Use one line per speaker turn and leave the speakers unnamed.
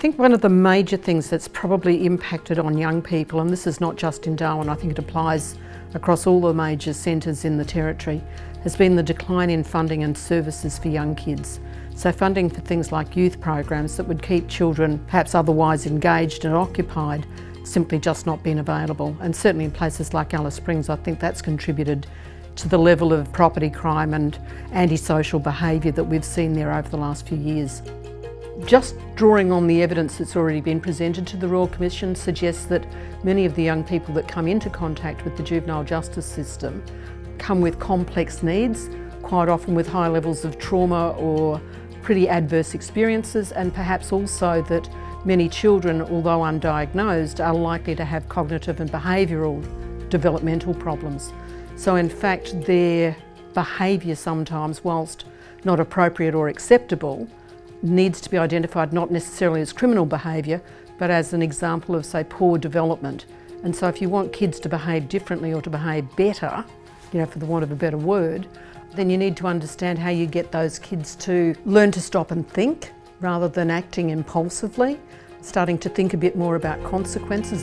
think one of the major things that's probably impacted on young people, and this is not just in Darwin, I think it applies across all the major centres in the Territory, has been the decline in funding and services for young kids. So funding for things like youth programs that would keep children perhaps otherwise engaged and occupied simply just not been available. And certainly in places like Alice Springs, I think that's contributed to the level of property crime and antisocial behaviour that we've seen there over the last few years. Just drawing on the evidence that's already been presented to the Royal Commission suggests that many of the young people that come into contact with the juvenile justice system come with complex needs, quite often with high levels of trauma or pretty adverse experiences, and perhaps also that many children, although undiagnosed, are likely to have cognitive and behavioural developmental problems. So in fact their behaviour sometimes, whilst not appropriate or acceptable, needs to be identified not necessarily as criminal behaviour, but as an example of, say, poor development. And so if you want kids to behave differently or to behave better, for the want of a better word, then you need to understand how you get those kids to learn to stop and think rather than acting impulsively, starting to think a bit more about consequences.